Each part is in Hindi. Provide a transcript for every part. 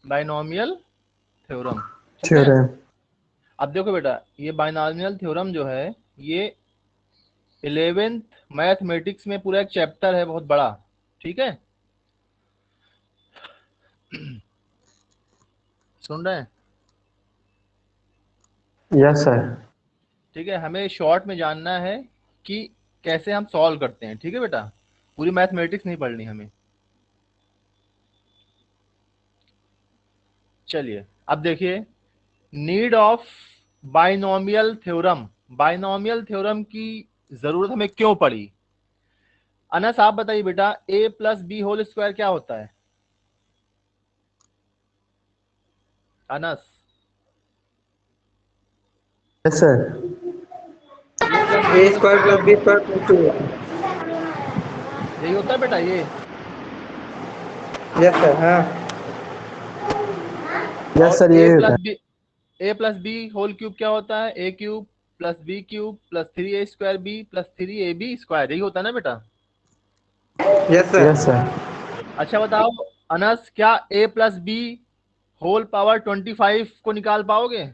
बाइनोमियल थ्योरम, ठीक है। थ्योरम। अब देखो बेटा, ये बाइनोमियल थ्योरम जो है ये 11th मैथमेटिक्स में पूरा एक चैप्टर है बहुत बड़ा, ठीक है। सुन रहे हैं? Yes sir. ठीक है, हमें शॉर्ट में जानना है कि कैसे हम सॉल्व करते हैं, ठीक है बेटा। पूरी मैथमेटिक्स नहीं पढ़नी हमें। चलिए अब देखिए, need of binomial theorem. Binomial theorem की जरूरत हमें क्यों पड़ी? अनस आप बताइए बेटा, A plus B whole square क्या होता है? Anas, yes sir. A plus B A whole square square plus B square plus two. यही होता है बेटा ये। यस सर, हाँ। यस और सर, ए यही होता प्लस है। B, A plus B whole cube क्या होता है? A cube plus B cube plus 3a² B plus 3ab², यही होता है ना बेटा। Yes sir. Yes sir. अच्छा बताओ अनस, क्या A plus B whole power 25 को निकाल पाओगे?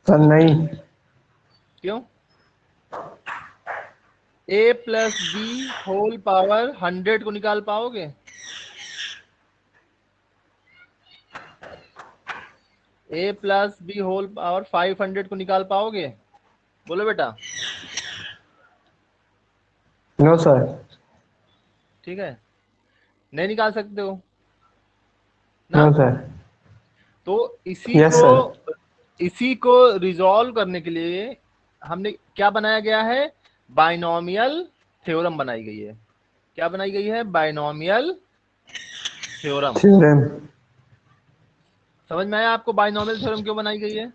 सर नहीं। क्यों? A plus B whole power 100 को निकाल पाओगे? A plus B whole power 500 को निकाल पाओगे? बोलो बेटा। No sir. ठीक है, नहीं निकाल सकते हो ना। No sir. तो यस सर। इसी को रिजॉल्व करने के लिए हमने क्या बनाया गया है? बाइनोमियल थ्योरम बनाई गई है। क्या बनाई गई है? Binomial theorem. थ्योरम। समझ में आया आपको बाइनोमियल थ्योरम क्यों बनाई गई है?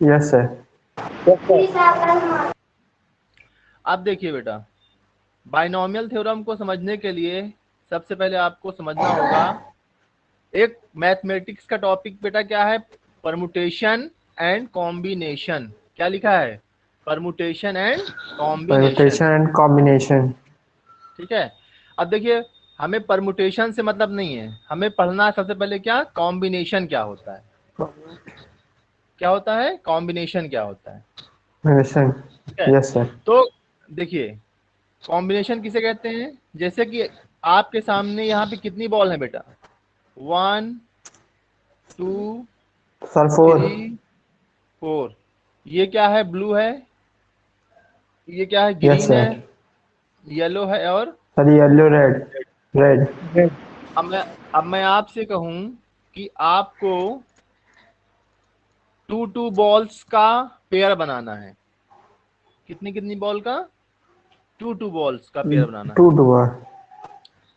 Yes sir. अब देखिए बेटा, बाइनोमियल थ्योरम को समझने के लिए सबसे पहले आपको समझना होगा एक मैथमेटिक्स का टॉपिक बेटा क्या है? Permutation and combination. क्या लिखा है? Permutation and combination. Permutation and combination. ठीक है। अब देखिए, हमें परमुटेशन से मतलब नहीं है, हमें पढ़ना है सबसे पहले क्या कॉम्बिनेशन क्या होता है। क्या होता है कॉम्बिनेशन, क्या होता है? कॉम्बिनेशन। ठीक है। Yes sir. तो देखिए, कॉम्बिनेशन किसे कहते हैं? जैसे कि आपके सामने यहाँ पे कितनी बॉल है बेटा? 1 2 सर 4। 3 4। ये क्या है? ब्लू है। ये क्या है? यस ग्रीन है, सर। येलो है और सर येलो रेड। रेड। अब मैं आपसे कहूं कि आपको 2 बॉल्स का पेयर बनाना है। कितनी कितनी बॉल का? 2 बॉल्स का पेयर बनाना है। 2 2।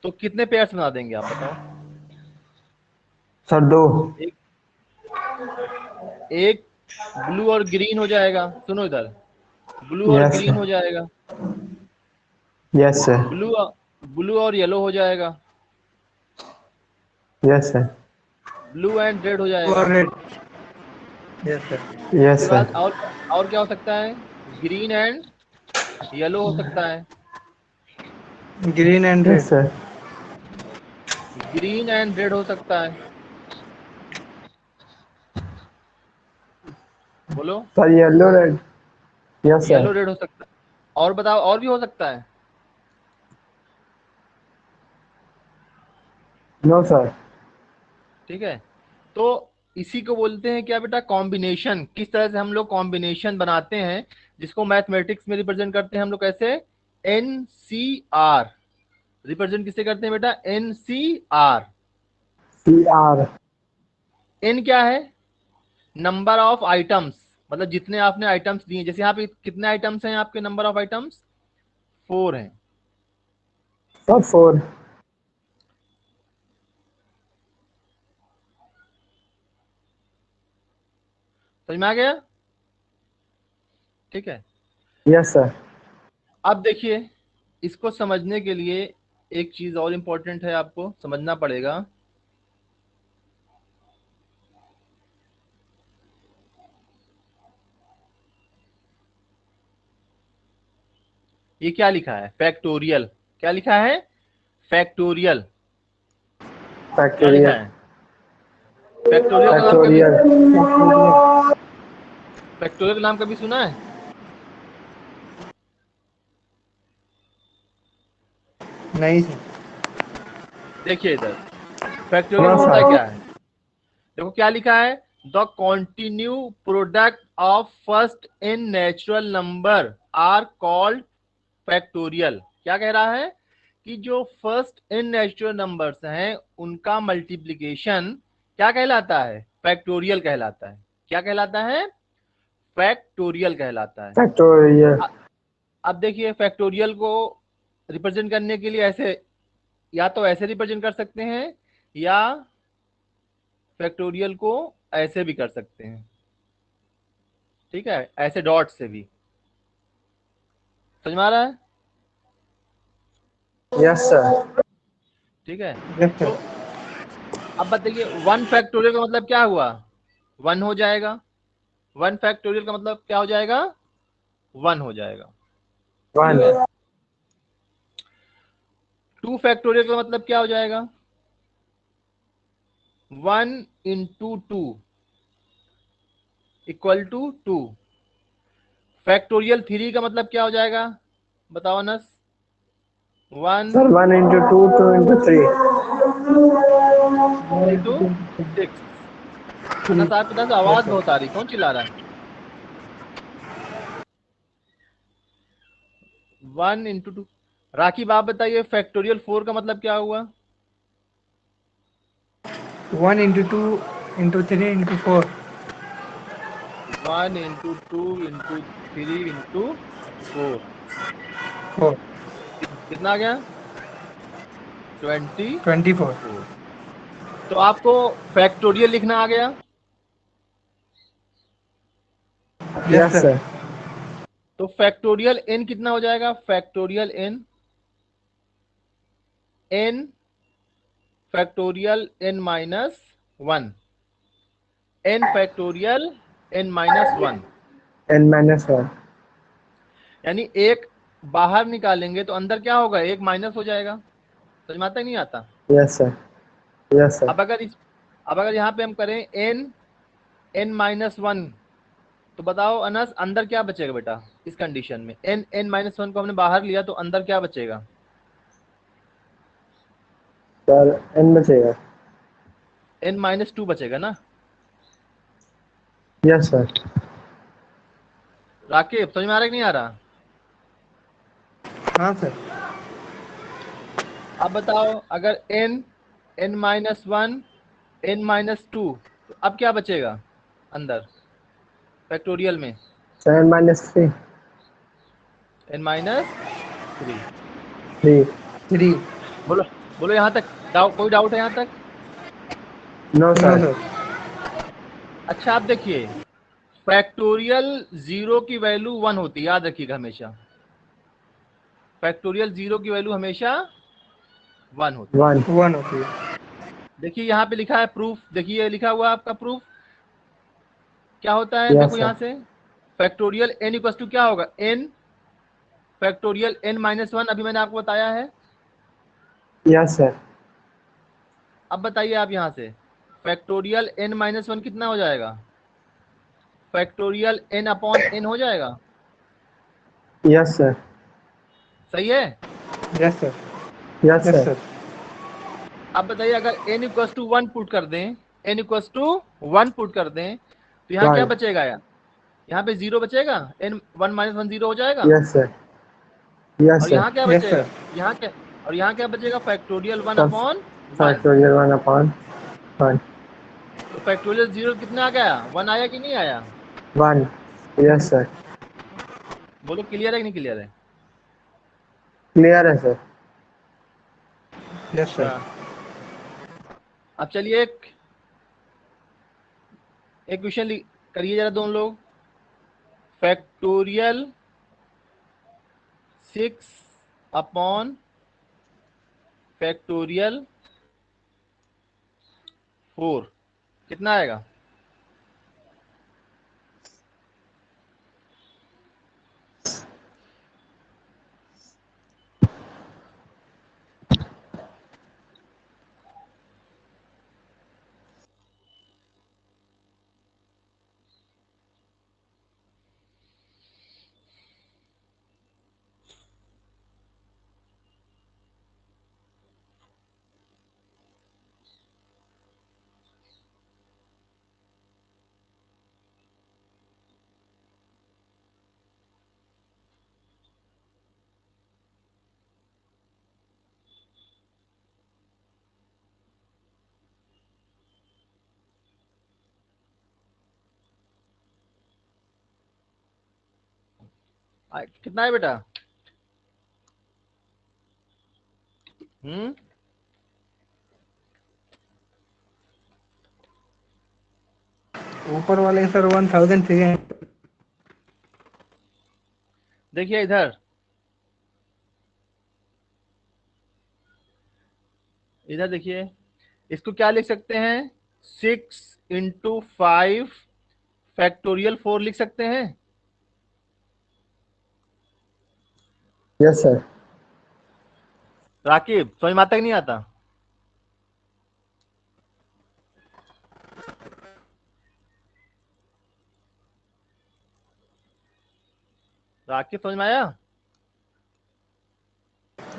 तो कितने पेयर्स बना देंगे आप बताओ? सर 2। एक एक ब्लू और ग्रीन हो जाएगा। सुनो इधर, ब्लू और यस ग्रीन सर। हो जाएगा। Yes sir. ब्लू ब्लू और येलो हो जाएगा। Yes sir. Blue and red हो जाएगा। और रेड। Yes sir. उसके यस बाद सर। और क्या हो सकता है? ग्रीन एंड येलो हो सकता है। Green and yes red. Sir. Green and red हो सकता है। बोलो। Sir yellow red. Yes yellow sir. Red हो सकता है। और बताओ, और भी हो सकता है? No sir. ठीक है। तो इसी को बोलते हैं क्या बेटा? कॉम्बिनेशन। किस तरह से हम लोग कॉम्बिनेशन बनाते हैं, जिसको मैथमेटिक्स में रिप्रेजेंट करते हैं हम लोग कैसे? NCR। रिप्रेजेंट किससे करते हैं बेटा? NCR। CR। एन क्या है? नंबर ऑफ आइटम्स, मतलब जितने आपने आइटम्स दिए। जैसे यहाँ पे कितने आइटम्स हैं आपके? नंबर ऑफ आइटम्स 4 हैं। सर 4। समझ में आ गया? ठीक है। Yes sir. अब देखिए, इसको समझने के लिए एक चीज और इंपॉर्टेंट है, आपको समझना पड़ेगा। ये क्या लिखा है? फैक्टोरियल। क्या लिखा है? फैक्टोरियल। क्या लिखा फैक्टोरियल है? फैक्टोरियल का नाम कभी फैक्टोरियल फैक्टोरियल का नाम कभी सुना है? नहीं सर। देखिए इधर, फैक्टोरियल हाँ होता सर क्या है? देखो क्या लिखा है, the continue product of first n natural number are called factorial. क्या कह रहा है कि जो फर्स्ट इन नेचुरल नंबर्स हैं उनका मल्टीप्लिकेशन क्या कहलाता है? फैक्टोरियल कहलाता है। क्या कहलाता है? फैक्टोरियल कहलाता है। फैक्टोरियल अ- अब देखिए, फैक्टोरियल को रिप्रेजेंट करने के लिए ऐसे, या तो ऐसे रिप्रेजेंट कर सकते हैं, या फैक्टोरियल को ऐसे भी कर सकते हैं। ठीक है, ऐसे डॉट से भी। समझ में आ रहा है? यस सर ठीक है। यस तो सर। अब बताइए, वन फैक्टोरियल का मतलब क्या हुआ? वन हो जाएगा। वन फैक्टोरियल का मतलब क्या हो जाएगा? वन हो जाएगा। ठीक है। वन टू फैक्टोरियल का मतलब क्या हो जाएगा? One into two equal to two. Factorial three का मतलब क्या हो जाएगा? बताओ Anas. One sir 1 into 2 2 into 3 into six. Anas आपके पास यस आवाज सर। बहुत आ रही, कौन चिल्ला रहा है? One into to. राखी आप बताइए, फैक्टोरियल फोर का मतलब क्या हुआ? 1 into 2 into 3 into 4 one into two into three into four. 4 कितना आ गया? 24। 24। तो आपको फैक्टोरियल लिखना आ गया। Yes yes sir. सर तो फैक्टोरियल एन कितना हो जाएगा? Factorial n, n factorial n minus one, n factorial n minus one. n-1 यानी एक बाहर निकालेंगे तो अंदर क्या होगा? एक माइनस हो जाएगा। समझ में आता है नहीं आता? यस सर यस सर अब अगर इस, अब अगर यहाँ पे हम करें एन, एन माइनस वन, तो बताओ अनस अंदर क्या बचेगा बेटा? इस कंडीशन में एन, एन माइनस वन को हमने बाहर लिया तो अंदर क्या बचेगा? सर n बचेगा एन माइनस टू बचेगा ना? यस सर राकेब समझ में आ रहा है कि नहीं आ रहा? हाँ सर। अब बताओ, अगर n, n minus one, n minus two, तो अब क्या बचेगा अंदर फैक्टोरियल में? 7 - 3 एन माइनस थ्री। 3 3। बोलो, बोलो यहाँ तक कोई डाउट है यहाँ तक? No no sir sir. अच्छा आप देखिए, फैक्टोरियल जीरो की वैल्यू वन होती है, याद रखिएगा हमेशा। फैक्टोरियल जीरो की वैल्यू हमेशा वन होती है। 1 1 होती है। देखिए यहाँ पे लिखा है प्रूफ, देखिए लिखा हुआ है आपका प्रूफ। क्या होता है देखो यस यहाँ सर से, फैक्टोरियल एन इक्वल टू क्या होगा? N factorial n minus one, अभी मैंने आपको बताया है। यस सर अब बताइए आप यहाँ से, फैक्टोरियल एन माइनस वन कितना हो जाएगा? फैक्टोरियल एन अपॉन एन हो जाएगा। यस सर सही है? Yes sir. Yes yes sir sir. अब बताइए, अगर n equal to one put कर दें, n equal to one put कर दें, तो यहाँ क्या 1 बचेगा यार? यहाँ पे जीरो बचेगा, n one minus one zero हो जाएगा। यस सर यस और सर यहाँ क्या यस बचेगा? सर। यहाँ क्या, और यहाँ क्या बचेगा? फैक्टोरियल वन सब अपॉन वन। फैक्टोरियल 1/1 तो फैक्टोरियल जीरो कितना आ गया? वन आया कि नहीं आया? 1 यस सर बोलो क्लियर है कि नहीं क्लियर है? क्लियर है सर यस अच्छा, सर। अब चलिए एक एक क्वेश्चन करिए जरा दोनों लोग। Factorial six upon factorial four कितना आएगा? कितना है बेटा? ऊपर वाले सर 1300। देखिए इधर, इधर देखिए, इसको क्या लिख सकते हैं? 6 × 5 फैक्टोरियल 4 लिख सकते हैं। Yes sir. राकिब समझ में आता कि नहीं आता? राकिब समझ में आया?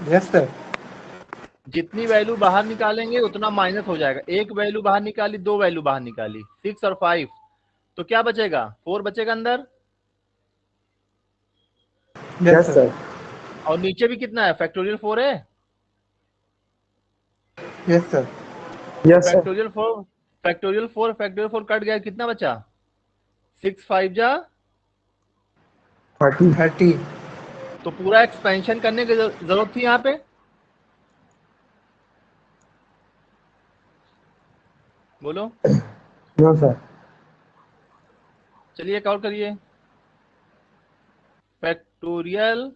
Yes sir. जितनी वैल्यू बाहर निकालेंगे उतना माइनस हो जाएगा। एक वैल्यू बाहर निकाली, दो वैल्यू बाहर निकाली, 6 और 5, तो क्या बचेगा? 4 बचेगा अंदर, यस यस सर। सर। और नीचे भी कितना है? फैक्टोरियल 4 है। Yes sir. तो यस सर। फैक्टोरियल 4 कट गया, कितना बचा? 6 5 जा, 30। 30। तो पूरा एक्सपेंशन करने की जरूरत थी यहाँ पे? बोलो। No sir. चलिए एक और करिए। Factorial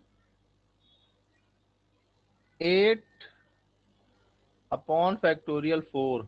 8 upon factorial 4।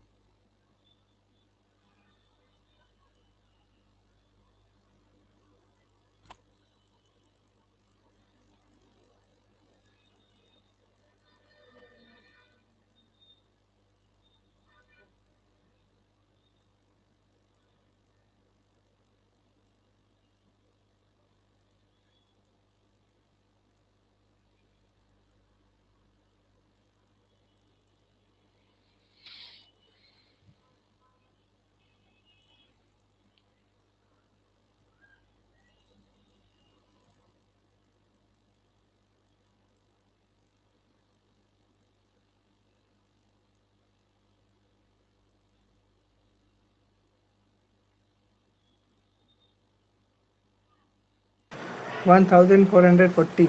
वन 1440।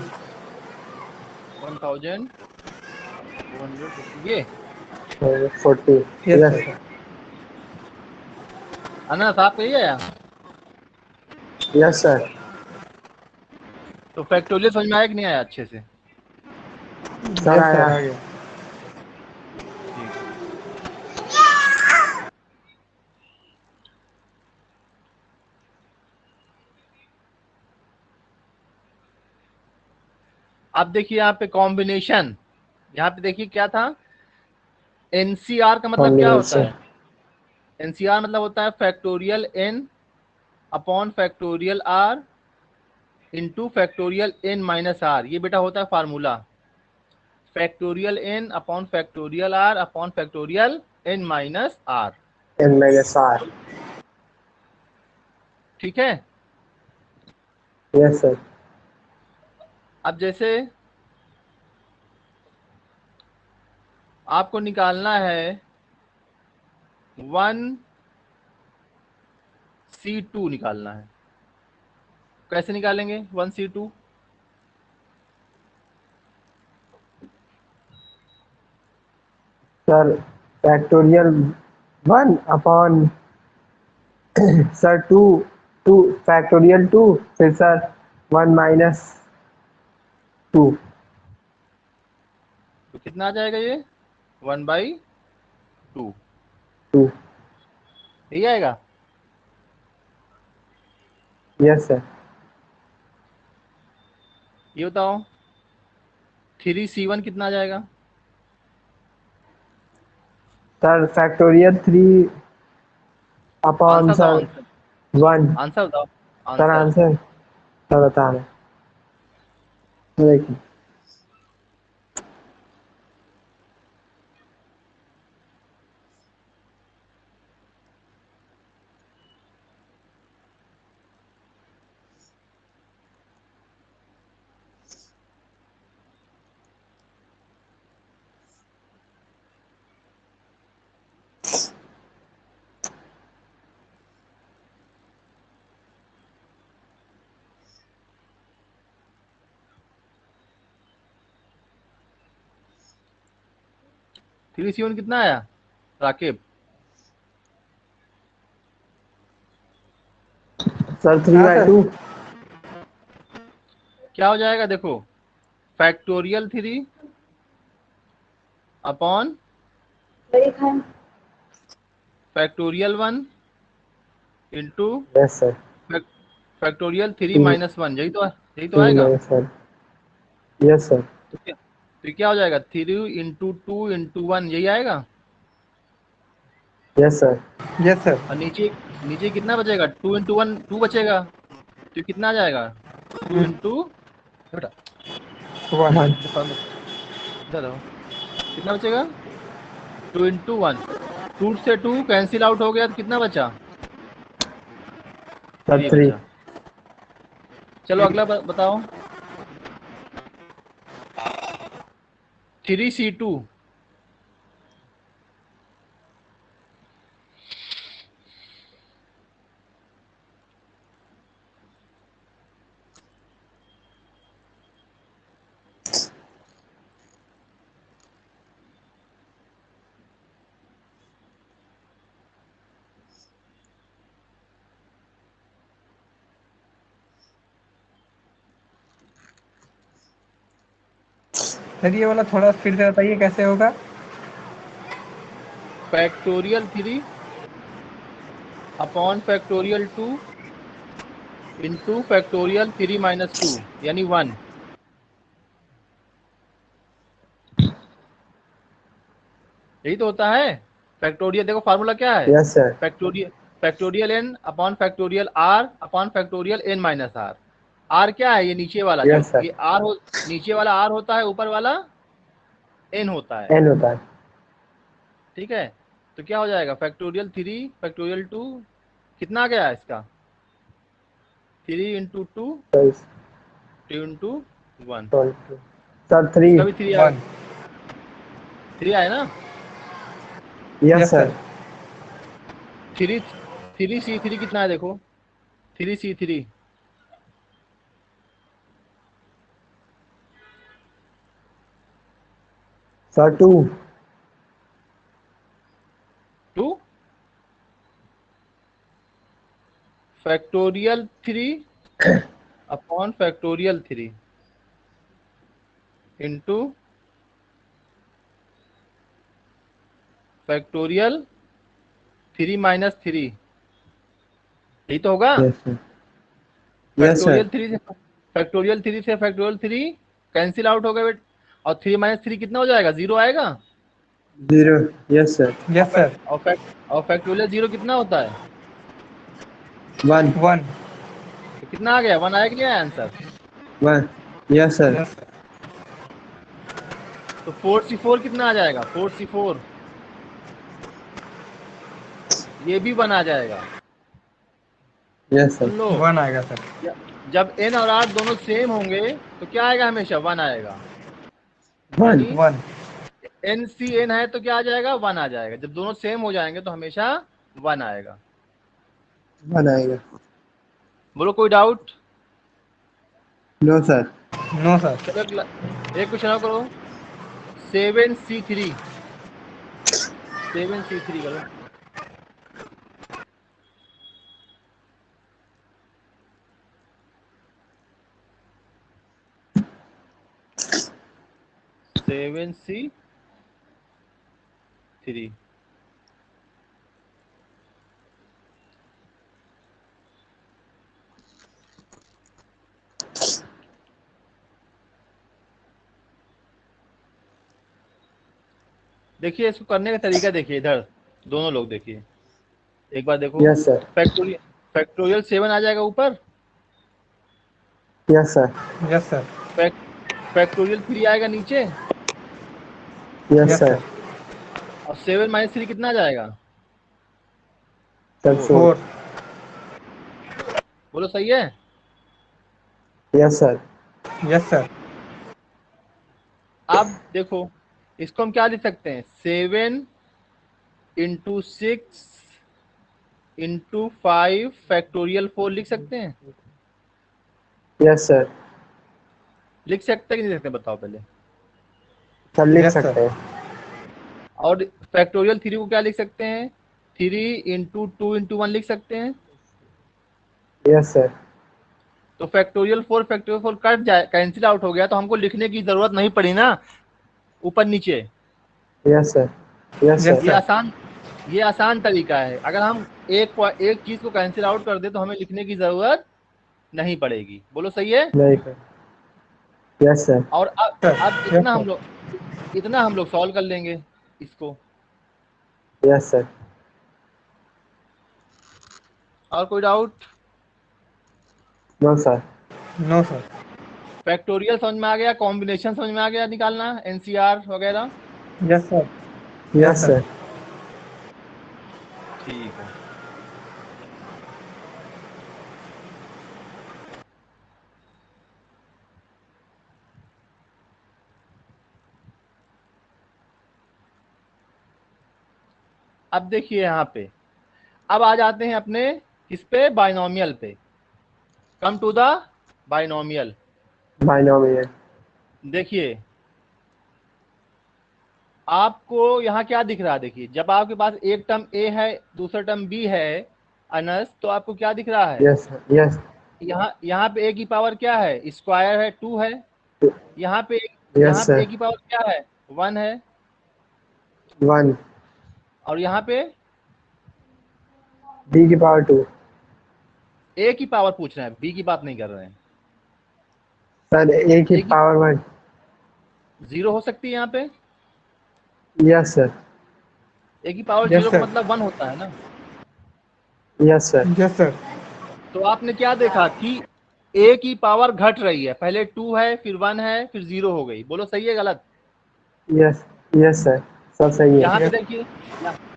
1440 ये 40। Yes yes sir. Sir. Anas आपको ये आया? Yes sir. तो फैक्टोरियल समझ में आया कि नहीं आया अच्छे से? सर यस आया। सर, आ गया। ठीक। अब देखिए यहाँ पे कॉम्बिनेशन, यहाँ पे देखिए क्या था? एनसीआर का मतलब क्या होता कॉम्बिनेशन। है? एनसीआर मतलब होता है factorial n upon factorial r into factorial n minus r. ये बेटा होता है formula, factorial n upon factorial r upon factorial n minus r. N minus r. ठीक है। Yes sir. अब जैसे आपको निकालना है 1C2 निकालना है। कैसे निकालेंगे 1C2? Sir factorial 1 upon sir 2, 2 factorial 2, फिर सर 1 माइनस 2। तो कितना आ जाएगा ये? 1/2। 2। यही आएगा। Yes sir. ये बताओ 3C1 कितना आ जाएगा? सर फैक्टोरियल 3 अपॉन आंसर बताओ, सर आंसर 1। आंसर बताओ, सर आंसर। आंसर सर बता रहे हैं। देखिए 3C1 कितना आया राकिब? सर 3 हाँ बाई सर। 2। क्या हो जाएगा देखो, factorial 3 upon factorial 1 into yes sir. Factorial 3 3 minus 1, यही तो 3 आएगा। माइनस 1। Yes sir. तो क्या हो जाएगा, 3 × 2 × 1 यही आएगा। Yes sir. Yes sir. और नीचे नीचे कितना बचेगा, 2 × 1 2 बचेगा, तो कितना आ जाएगा 2 × बेटा 1। 1 इधर आओ। कितना बचेगा 2 × 1, 2 से 2 कैंसिल आउट हो गया तो कितना बचा, सर 3 3। बचा। चलो अगला बताओ, 3C2 सर ये वाला थोड़ा फिर से बताइए कैसे होगा। Factorial 3 upon factorial 2 into factorial 3 minus 2 यानी 1। यही तो होता है फैक्टोरियल। देखो फार्मूला क्या है, yes sir. Factorial n upon factorial r upon factorial n minus r। r क्या है, ये नीचे वाला, यस जब सर। ये r हो, नीचे वाला r होता है, ऊपर वाला n होता है। n होता है। ठीक है, तो क्या हो जाएगा फैक्टोरियल 3 फैक्टोरियल 2 कितना आ गया इसका, 3 × 2 सर 2 × 1। सर 3। इसका भी 3 आया, 1। 3 आया ना। Yes yes sir. Sir. 3C3 कितना है देखो, 3C3 sir 2। 2 factorial 3 upon factorial 3 into factorial 3 minus 3, यही तो होगा। Yes sir. Yes sir. Factorial 3 से कैंसिल आउट हो गए बेट, और 3 माइनस 3 कितना हो जाएगा, 0 आएगा। 0। Yes sir. और यस सर। फैक्टोरियल 0 कितना होता है, 1 1। तो कितना आ गया, 1 आया कि नहीं आया answer. 1। Yes sir. Yes sir. तो 4C4 कितना आ जाएगा, 4C4 ये भी 1 आ जाएगा। Yes sir. सुन लो, 1 आएगा सर। जब n और r दोनों सेम होंगे तो क्या आएगा, हमेशा 1 आएगा। 1 यानी 1। NCN है तो क्या आ जाएगा, 1 आ जाएगा। जब दोनों सेम हो जाएंगे तो हमेशा 1 आएगा। 1 आएगा। बोलो कोई doubt. No sir. No sir. चलो एक क्वेश्चन और करो, 7C3 करो। 7C3 देखिए, इसको करने का तरीका देखिए, इधर दोनों लोग देखिए, एक बार देखो। Yes sir. फैक्टोरियल 7 आ जाएगा ऊपर, yes sir. Yes sir. Factorial 3 आएगा नीचे, यस यस सर। सर। और 7 माइनस 3 कितना आ जाएगा, सर 4। 4। 4। बोलो सही है। Yes sir. Yes sir. अब देखो, इसको हम क्या लिख सकते हैं, 7 × 6 × 5 फैक्टोरियल 4 लिख सकते हैं। Yes sir. लिख सकते हैं कि नहीं लिख सकते, बताओ पहले। सर लिख यस सर। सकते हैं। और फैक्टोरियल 3 को क्या लिख सकते हैं, 3 इंटू 2 इंटू 1 लिख सकते हैं। Yes sir. तो फैक्टोरियल 4 कट जाए, कैंसिल आउट हो गया, तो हमको लिखने की जरूरत नहीं पड़ी ना ऊपर नीचे। Yes sir. Yes yes sir. Sir. ये आसान तरीका है। अगर हम एक चीज को कैंसिल आउट कर दे तो हमें लिखने की जरूरत नहीं पड़ेगी। बोलो सही है। नहीं सर। Yes sir. और अब सर यस सर। इतना हम लोग सॉल्व कर लेंगे इसको। Yes sir. और कोई doubt? No sir. No sir. Factorial समझ में आ गया, कॉम्बिनेशन समझ में आ गया निकालना, एनसीआर वगैरह। Yes sir. Yes yes sir. Sir. ठीक है। अब देखिए यहाँ पे, अब आ जाते हैं अपने किस पे, बाइनोमियल पे। Come to the binomial. Binomial. देखिए आपको यहाँ क्या दिख रहा है, देखिए जब आपके पास एक टर्म ए है दूसरा टर्म बी है अनस, तो आपको क्या दिख रहा है, यस सर। यस। यहाँ पे ए की पावर क्या है, स्क्वायर है 2 है। यहाँ पे यस ए सर। की पावर क्या है, 1 है। 1। और यहाँ पे बी की पावर 2। ए की पावर पूछ रहे हैं, बी की बात नहीं कर रहे हैं। सर ए की ए की पावर 1। 0 हो सकती है यहाँ पे। Yes sir. ए की पावर यस 0 का सर। मतलब 1 होता है ना। Yes sir. Yes sir. तो आपने क्या देखा कि ए की पावर घट रही है, पहले 2 है फिर 1 है फिर 0 हो गई। बोलो सही है गलत? यस। Yes sir. सब सही है। यहाँ पे यस। देखिए,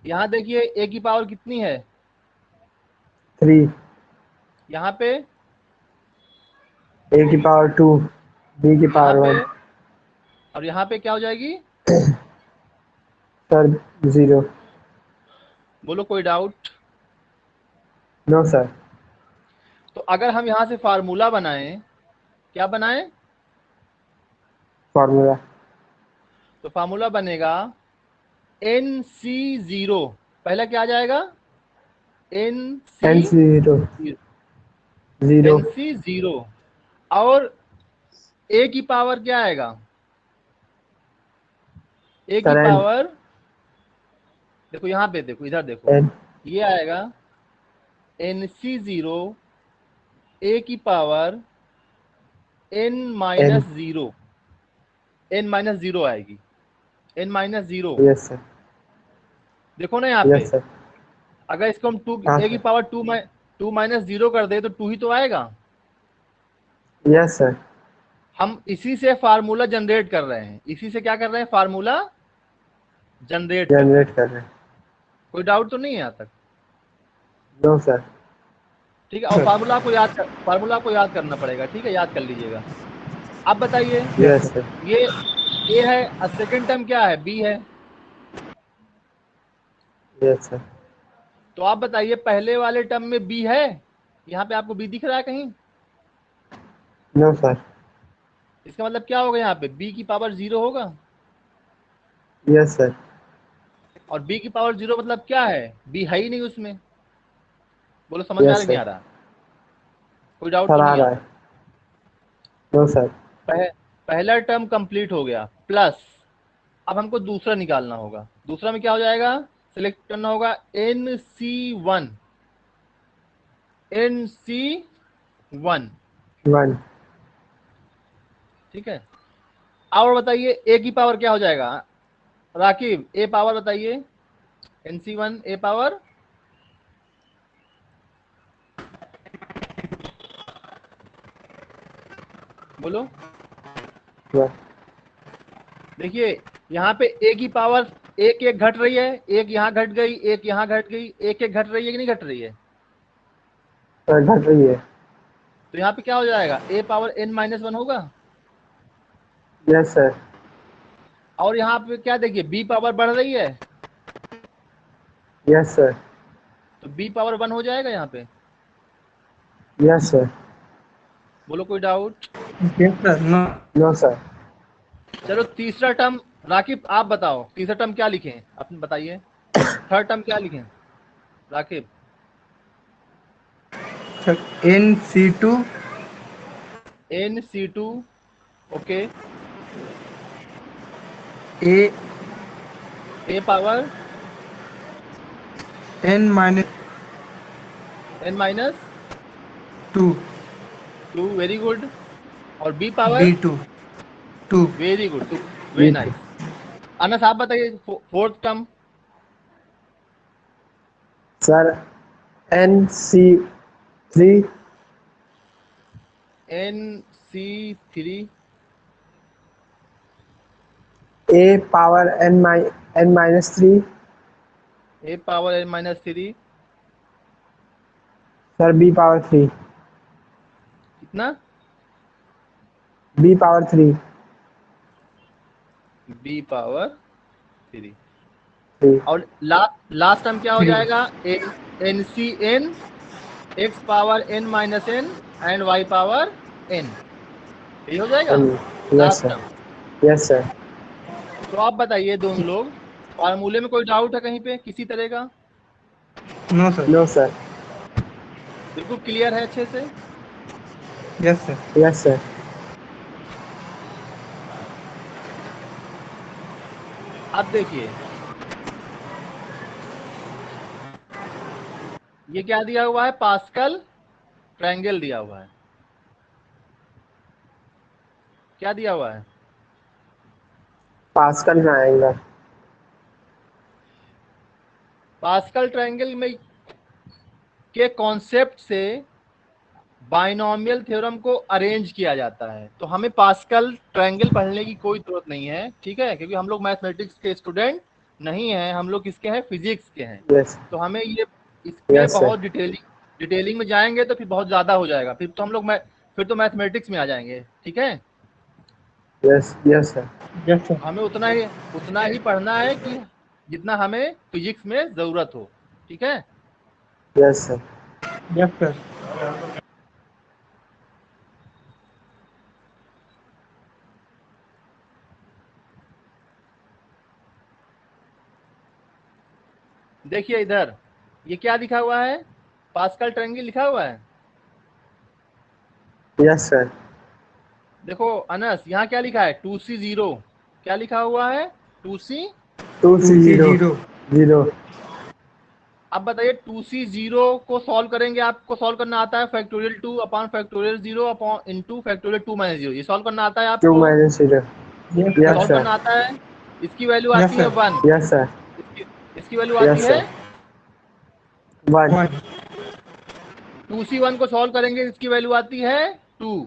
यहाँ देखिए ए की पावर कितनी है, 3। यहाँ पे, ए की पावर 2। बी की यहाँ पावर पे, 1। और यहाँ पे क्या हो जाएगी। सर 0। बोलो कोई डाउट? No sir. तो अगर हम यहाँ से फार्मूला बनाएं, क्या बनाएं, फॉर्मूला। तो फार्मूला बनेगा NC0। पहला क्या आ जाएगा, NC एन 0। 0। NC0। और ए की पावर क्या आएगा, ए की सर एन। पावर, देखो यहाँ पे देखो, इधर देखो, एन। ये आएगा NC0 ए की पावर एन। N-0, N-0 आएगी, N-0। Yes sir. देखो ना यहाँ पे, यस सर। अगर इसको हम 2 हाँ ए की सर। पावर 2 माइनस 0 कर दे तो 2 ही तो आएगा। Yes sir. हम इसी से फार्मूला जनरेट कर रहे हैं, इसी से क्या कर रहे हैं, फार्मूला जनरेट कर रहे जनरेट हैं। कर रहे हैं। कोई डाउट तो नहीं है यहाँ तक? No sir. ठीक है। और फार्मूला को याद करना पड़ेगा, ठीक है, याद कर लीजिएगा। आप बताइए, यस यस सर। सर। ये ए है और सेकंड टर्म क्या है, बी है। Yes sir. तो आप बताइए पहले वाले टर्म में बी है, यहाँ पे आपको बी दिख रहा है कहीं? No sir. इसका मतलब क्या होगा, यहाँ पे बी की पावर 0 होगा। Yes sir. और बी की पावर 0 मतलब क्या है, बी है ही नहीं उसमें। बोलो समझ में आ रहा यस है नहीं सर। आ रहा? कोई डाउट तो सर आ नहीं रहा यहाँ है। तक? No sir. पहला टर्म कंप्लीट हो गया, प्लस अब हमको दूसरा निकालना होगा। दूसरा में क्या हो जाएगा, सिलेक्ट करना होगा NC1, NC1। 1। ठीक है। और बताइए ए की पावर क्या हो जाएगा, राकिब ए पावर बताइए, NC1 ए पावर, बोलो। देखिए यहाँ पे ए की पावर एक एक घट रही है, एक यहाँ घट गई, एक यहाँ घट गई, एक एक घट रही है कि नहीं घट रही है? सर घट रही है। तो यहाँ पे क्या हो जाएगा, ए पावर N-1 होगा। Yes sir. और यहाँ पे क्या देखिए, बी पावर बढ़ रही है, यस सर। तो बी पावर 1 हो जाएगा यहाँ पे। Yes sir. बोलो कोई doubt? Yes sir. No. No sir. चलो तीसरा टर्म राकिब आप बताओ तीसरा टर्म क्या लिखें, अपने बताइए थर्ड टर्म क्या लिखें Raqib. NC2 NC2 okay, A A power N minus N -2 2 very good, और B power B2 2 very good, very nice. Anas आप बताइए fourth term. Sir NC3 NC3 A power N-3 A power N-3 sir B power 3 कितना, B पावर 3 B पावर 3, 3 और लास्ट टर्म क्या हो 3 जाएगा, NCN X power N-N and Y power N, यही हो जाएगा yes last sir, term. Yes sir. तो आप बताइए दोनों लोग, फार्मूले में कोई डाउट है कहीं पे किसी तरह का, नो सर नो सर, बिल्कुल क्लियर है अच्छे से। Yes sir yes sir. अब देखिए ये क्या दिया हुआ है, पास्कल ट्रायंगल दिया हुआ है, क्या दिया हुआ है, पास्कल ट्रायंगल। पास्कल ट्रायंगल में के कॉन्सेप्ट से बाइनोमियल थ्योरम को अरेंज किया जाता है। तो हमें पास्कल ट्रायंगल पढ़ने की कोई जरूरत नहीं है, ठीक है, क्योंकि हम लोग मैथमेटिक्स के स्टूडेंट नहीं हैं, हम लोग किसके हैं, फिजिक्स के हैं। यस, तो हमें ये इसमें यस सर, बहुत डिटेलिंग में जाएंगे तो फिर बहुत ज़्यादा हो जाएगा, फिर तो हम लोग फिर तो मैथमेटिक्स में आ जाएंगे, ठीक है। Yes, yes sir, yes sir हमें उतना ही पढ़ना है कि जितना हमें फिजिक्स में ज़रूरत हो, ठीक है। Yes sir. यस सर देखिए इधर ये क्या लिखा हुआ है, पास्कल ट्रायंगल लिखा हुआ है। Yes sir. देखो अनस यहाँ क्या लिखा है, 2C0, क्या लिखा हुआ है, 2C। 2C0 2C0 0। अब बताइए 2C0 को सॉल्व करेंगे, आपको सॉल्व करना आता है factorial 2 upon factorial 0 upon into factorial 2 minus 0, ये सॉल्व करना आता है 2 आपको, minus 0। Yes yes solve sir sir, करना आता है। इसकी वैल्यू यस आती है सर 1, यस सर, इसकी वैल्यू आती यस है सर। 1 1 2C1 को सॉल्व करेंगे, इसकी वैल्यू आती है 2,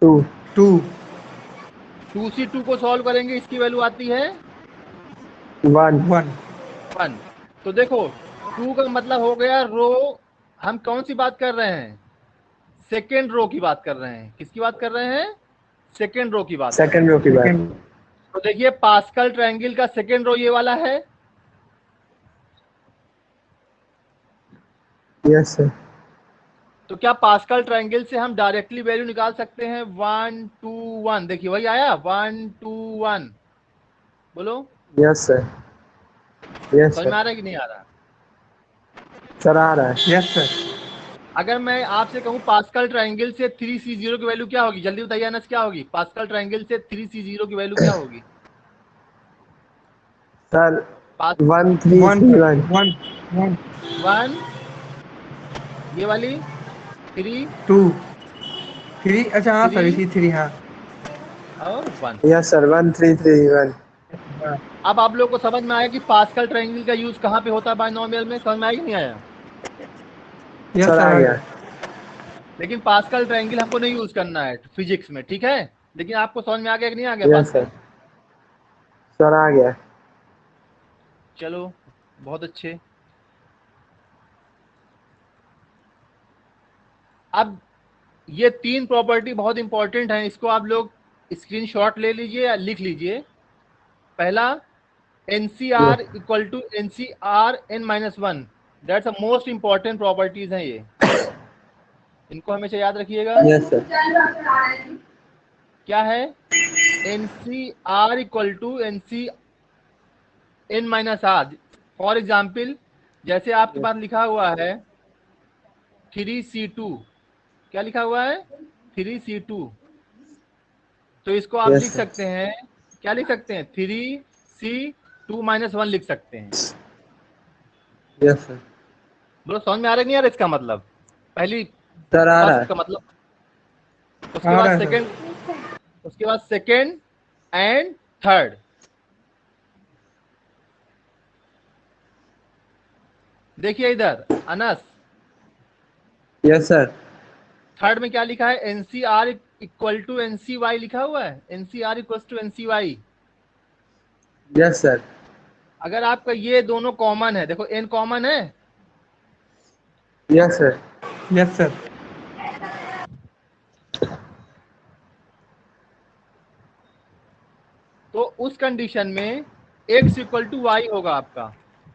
2 2 2C2 को सॉल्व करेंगे, इसकी वैल्यू आती है 1 1 1। तो देखो 2 का मतलब हो गया रो, हम कौन सी बात कर रहे हैं, सेकेंड रो की बात कर रहे हैं, किसकी बात कर रहे हैं, सेकेंड रो की बात कर रहे सेकंड रो हैं। की बात। सेकंड तो देखिए पास्कल ट्रायंगल का सेकेंड रो ये वाला है, यस सर, तो क्या पास्कल ट्रायंगल से हम डायरेक्टली वैल्यू निकाल सकते हैं 1 2 1, देखिए वही आया 1 2 1, बोलो यस सर, यस समझ सर। में आ रहा है कि नहीं आ रहा। सर आ रहा है। यस सर अगर मैं आपसे कहूं पास्कल ट्रायंगल से 3C0 की वैल्यू क्या होगी, जल्दी बताइए अनस क्या होगी, पास्कल ट्रायंगल से 3C0 की वैल्यू क्या होगी, सर पास 1 3 1 3 सर 1 1 1 1, ये वाली 3 2 3 अच्छा हाँ सर 3 इसी 3 हाँ और 1। Yes sir 1 3 3 1। हाँ अब आप लोग को समझ में आया कि पास्कल ट्रायंगल का यूज कहाँ पे होता है बाइनोमियल में, समझ में आया कि नहीं आया। यस सर सर आ आ गया। गया लेकिन पास्कल ट्रायंगल हमको नहीं यूज करना है फिजिक्स में, ठीक है। लेकिन आपको समझ में आ गया कि नहीं आ गया यस सर, पास्कल, सर आ गया। चलो बहुत अच्छे। अब ये 3 प्रॉपर्टी बहुत इंपॉर्टेंट है, इसको आप लोग स्क्रीनशॉट ले लीजिए या लिख लीजिए। पहला NCR equal to NCR n-1, that's a most important properties हैं ये, इनको हमेशा याद रखिएगा। यस सर, क्या है n C r equal to n C n minus r. For example, जैसे आपके पास लिखा हुआ है 3C2, क्या लिखा हुआ है 3C2, तो इसको आप Yes, लिख sir. सकते हैं, क्या लिख सकते हैं 3C2 - 1 लिख सकते हैं। Yes, sir. बोलो समझ में आ रहा है नहीं आ रहा इसका मतलब? पहली सर आ रहा फर्स्ट है। का मतलब, उसके आ बाद रहा है सर। सेकंड, उसके बाद सेकंड एंड थर्ड। देखिए इधर अनस, Yes, sir. थर्ड में क्या लिखा है, एनसीआर इक्वल टू एनसीवाई लिखा हुआ है, NCR equal to NCY. Yes, sir. अगर आपका ये दोनों कॉमन है, देखो एन कॉमन है, Yes, sir. Yes sir. तो उस कंडीशन में x इक्वल टू वाई होगा आपका,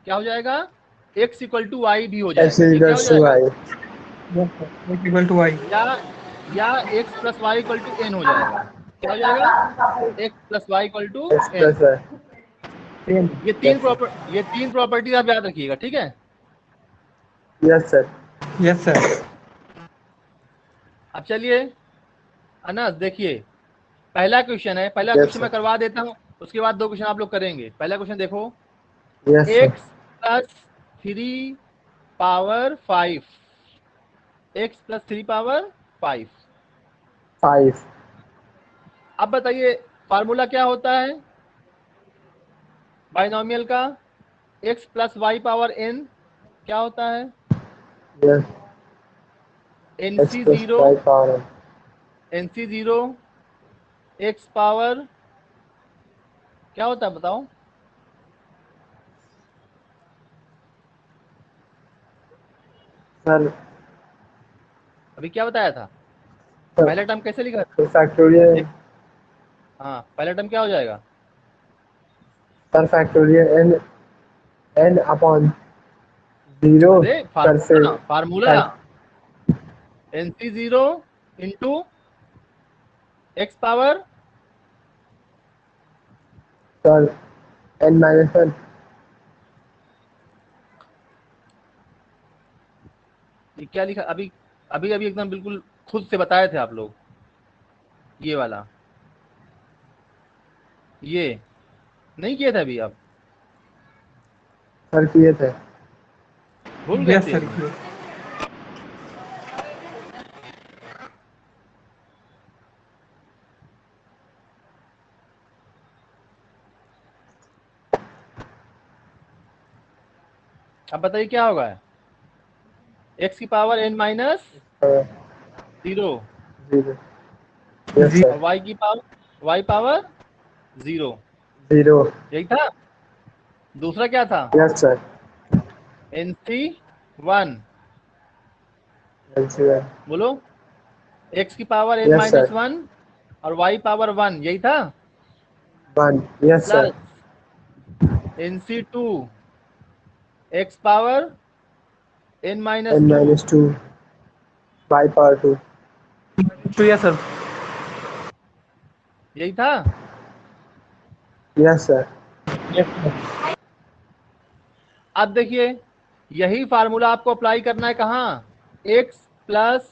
क्या हो जाएगा, x इक्वल टू वाई भी हो X जाएगा, is ये क्या equal हो to जाएगा, Y. यस सर, एक इक्वल टू वाई। या x plus Y equal to n हो जाएगा, क्या हो जाएगा, x plus Y equal to X n. plus Y. ये Yes, sir. तीन प्रॉपर्टीज आप याद रखिएगा, ठीक है। Yes, sir. Yes sir. अब चलिए अनस देखिए, पहला क्वेश्चन है, पहला Yes, क्वेश्चन sir. मैं करवा देता हूँ, उसके बाद दो क्वेश्चन आप लोग करेंगे। पहला क्वेश्चन देखो, Yes, sir. x plus 3 power 5, x plus 3 power 5। 5. अब बताइए फार्मूला क्या होता है बाइनोमियल का, x plus Y power n क्या होता है, Yes. N X C plus जीरो, Y power n. NC 0 x power क्या होता है बताओ, Sir, अभी क्या बताया था, sir, पहला टर्म कैसे लिखा था, तो factorial, हाँ पहला टर्म क्या हो जाएगा, sir factorial n upon 0 अरे sir से formula formula fact NC 0 into x power, sir n minus 1. ये क्या लिखा अभी, अभी अभी एकदम बिल्कुल खुद से बताए थे आप लोग, ये वाला, ये नहीं किए थे अभी आप, सर किए थे। भूल गए यस थे सर। इसमें। अब बताइए क्या होगा, x की power n minus Uh, 0 0. Yes, जी। sir. और y पावर 0, 0. यही था। दूसरा क्या था, Yes, sir. NC 1, LCM. बोलो, x की power n Yes, minus sir. 1 और y पावर 1, यही था, 1. Yes, sir. Plus NC 2 x power n minus n 2, minus 2. Y power 2. तो यस सर। यही था। Yes, sir. Yes sir. अब देखिए यही फार्मूला आपको अप्लाई करना है कहाँ, x प्लस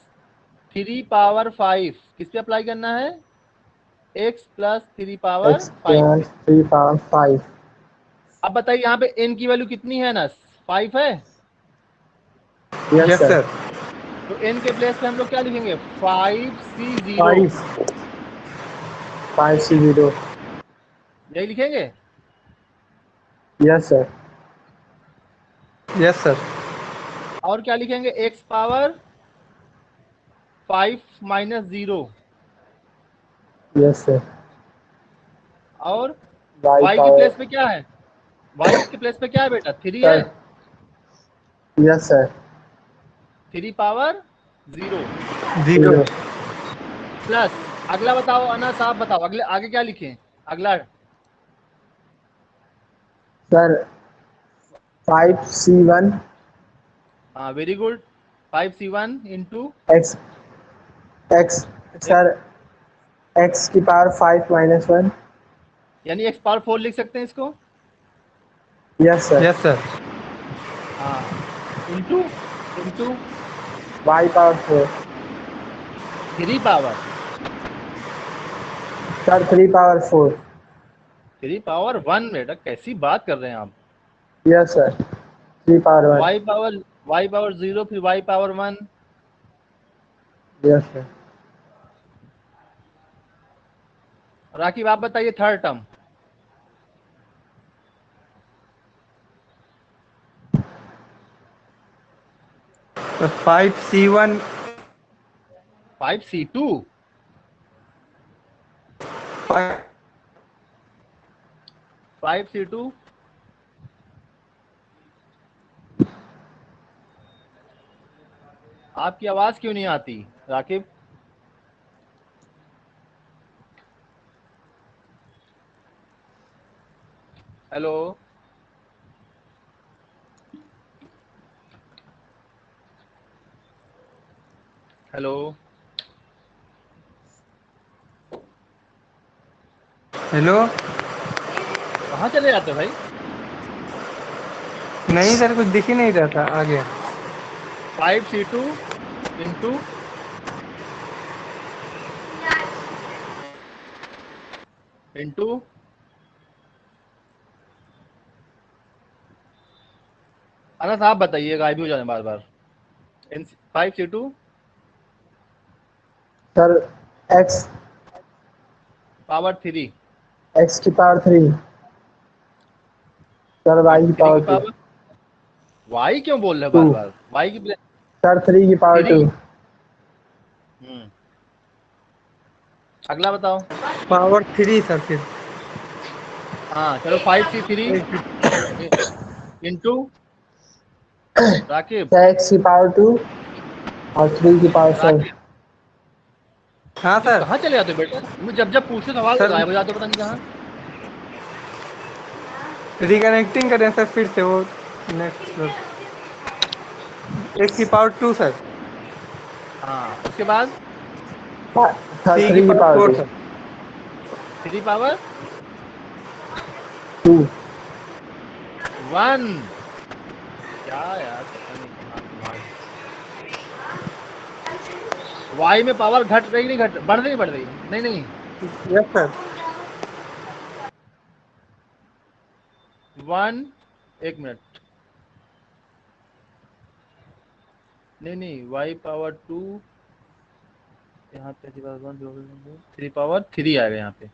3 पावर 5, किस पे अप्लाई करना है, x plus 3 power X 5 plus पे। 3 power 5. अब बताइए यहाँ पे n की वैल्यू कितनी है ना, 5 है, Yes, यस sir. सर। तो n के प्लेस पे हम लोग क्या लिखेंगे, 5C0, 5. 5 C 0. यही लिखेंगे। Yes, sir. Yes sir. और क्या लिखेंगे, x power 5 minus 0, Yes, sir. और Y y की power. प्लेस पे क्या है, y के प्लेस पे क्या है बेटा, 3 है, Sir. Yes, sir. 3 power 0, 0। 0. Plus अगला बताओ अनस, आप बताओ अगले आगे क्या लिखें, अगला, Sir. 5 C 1. हाँ very good, 5C1 into X. X. Sir. X की पावर 5 माइनस 1। यानी एक्स पावर 4 लिख सकते हैं इसको। Yes sir. Yes sir. हाँ, into into Y power 4। 3 power sir 3 power 4। 3 power 1। बेटा कैसी बात कर रहे हैं आप। Yes sir 3 power 1। Y power 0 फिर Y power 1। Yes sir. Rakib आप बताइए थर्ड टर्म। तो 5C1 5C2 5C2 आपकी आवाज क्यों नहीं आती राकिब। हेलो। हेलो। हेलो। कहाँ चले जाते हो भाई। नहीं सर, कुछ दिख ही नहीं रहा था आगे। 5C2 इंटू इंटू अनस आप बताइए, गायब हो जाए बार बार। 5C2 sir x power 3। X की पावर 3। सर फिर वाई की 3 की पावर 2। पावर वाई क्यों बोल रहे हो 2। बार बार, वाई की प्लेस सर 3 की पावर 3। 2। अगला बताओ। पावर 3 सर फिर। हाँ चलो 5C3 into Raqib. Sir x की पावर 2 और 3 की पावर 4। राकिब हाँ तुम सर। कहाँ चले जाते हो बेटा, तुम्हें जब जब पूछते सवाल तो सर गायब हो जाते हो, पता नहीं कहाँ। रिकनेक्टिंग करें सर फिर से वो नेक्स्ट। एक्स की पावर 2 सर। हाँ उसके बाद सर 3 की 3 की पावर पावर 4 2। सर। 3 पावर 2। 1। क्या यार पता नहीं कहाँ दिमाग। वाई में पावर घट रही नहीं, घट बढ़ रही, बढ़ रही नहीं नहीं। Yes sir. 1 एक मिनट। नहीं नहीं, वाई पावर 2 यहाँ पे 3 पावर 3 आएगा यहाँ पे।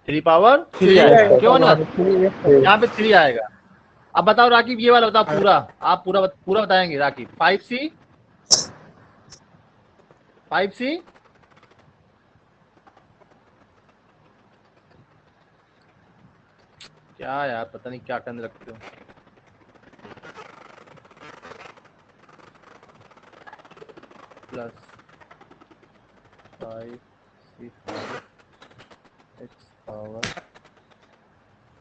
3 पावर 3 3 यस आएगा सर। सर क्यों ना। वहाँ पे 3। Yes sir. यहाँ पे 3 आएगा। अब बताओ राकिब ये वाला बताओ पूरा। आप पूरा बताएंगे राकिब। 5C क्या यार पता नहीं क्या करने लगते हो। Plus 5C5 x power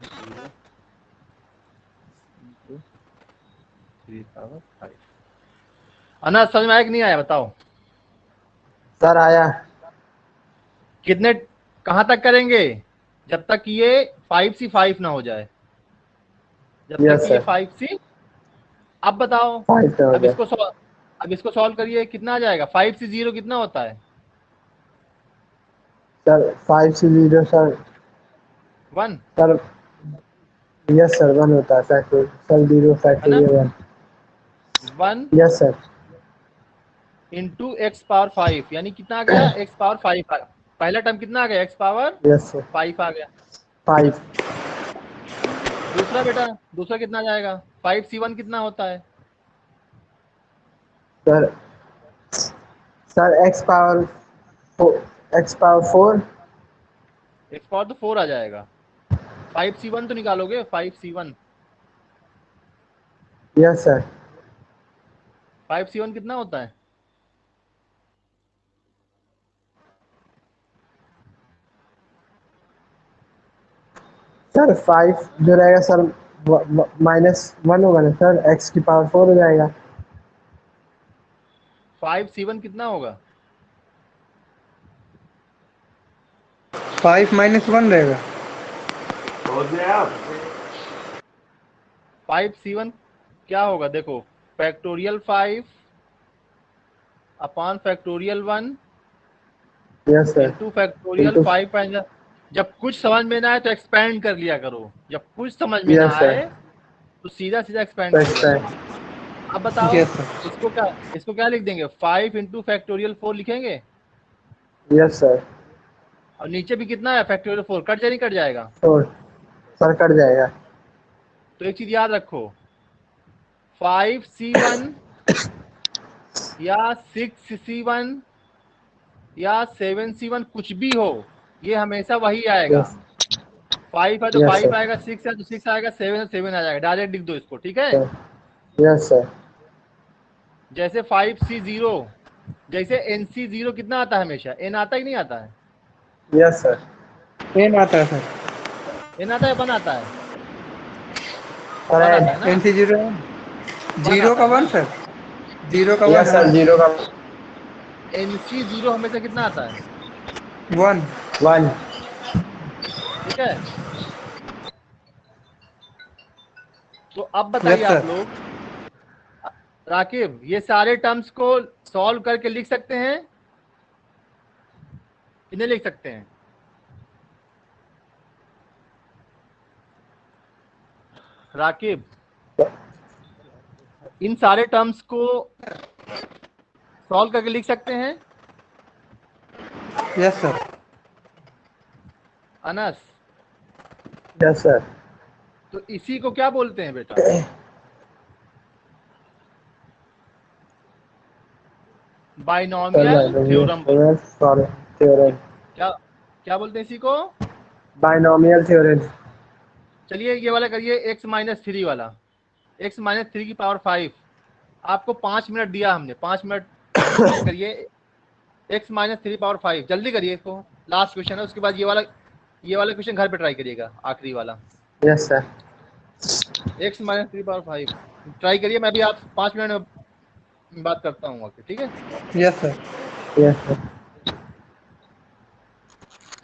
0 into 3 power 5। अना समझ में आया कि नहीं आया बताओ। सर आया। कितने कहाँ तक करेंगे, जब तक ये 5C5 ना हो जाए, जब तक यस कि ये सर 5C। अब बताओ। 5 पे हो अब गया। इसको सॉल्व अब इसको सॉल्व करिए, कितना आ जाएगा। 5C0 कितना होता है। सर 5 से 0 सर। 1 सर यस सर 1 होता है फैक्टर सर 0 है ना। Factorial 1। 1 yes sir. Into x power 5 यानी कितना आ गया, एक्स पावर 5 पहला टर्म कितना आ गया, एक्स पावर यस सर 5 आ गया। 5। दूसरा बेटा, दूसरा कितना आ जाएगा। 5C1 कितना होता है। Sir sir x power 4। X power तो 4 आ जाएगा। 5C1 तो निकालोगे, 5C1। Yes sir. 5C1 कितना होता है। सर 5 जो रहेगा सर -1 होगा ना सर एक्स की पावर 4 हो जाएगा। 5C1 कितना होगा। 5 माइनस 1 रहेगा। 5c1 क्या होगा देखो, factorial 5 upon factorial 1 yes sir. Into factorial into 5। जब कुछ समझ में ना आए तो एक्सपेंड कर लिया करो, जब कुछ समझ में ना यस सर। आए तो सीधा सीधा एक्सपेंड कर लिया करो। अब बताओ यस सर। इसको क्या लिख देंगे, 5 इंटू फैक्टोरियल 4 लिखेंगे, यस सर। और नीचे भी कितना है फैक्टोरियल 4, कट जाए नहीं कट जाएगा। तो सर कट जाएगा। तो एक चीज याद रखो, 5c1 या 6c1 या 7c1 कुछ भी हो, ये हमेशा वही आएगा। यस 5 है तो यस 5 सर। आएगा, 6 है तो 6 आएगा, 7 है तो 7 आ जाएगा। डायरेक्ट लिख दो इसको, ठीक है। Yes sir. जैसे 5c0, जैसे nc0 कितना आता है, हमेशा n आता है कि नहीं आता है, यस सर। 10 आता है सर। n आता है 1 आता है, सर 1 एड। आता है ना, NC 0 1 जीरो आता का है ना। 1 सर। 0 का 1 यस सर। 0 का nc0 हमेशा कितना आता है, 1। 1। ठीक है। तो अब बताइए यस आप सर। लोग, राकिब ये सारे टर्म्स को सॉल्व करके लिख सकते हैं कि नहीं लिख सकते हैं। राकिब इन सारे टर्म्स को सॉल्व करके लिख सकते हैं। Yes sir. Anas, yes sir. तो इसी को क्या बोलते हैं बेटा, बाइनोमियल थ्योरम बोलते हैं। थ्योरम। क्या क्या बोलते हैं इसी को। Binomial theorem. चलिए ये वाला करिए, x-3 वाला, x-3 की पावर 5। आपको 5 मिनट दिया हमने, 5 मिनट करिए, x-3 पावर 5, जल्दी करिए इसको, लास्ट क्वेश्चन है। उसके बाद ये वाला क्वेश्चन घर पे ट्राई करिएगा, आखिरी वाला, yes sir. x-3 power 5 try करिए। मैं भी आप 5 मिनट में बात करता हूँ, ठीक है। Yes sir. Yes sir.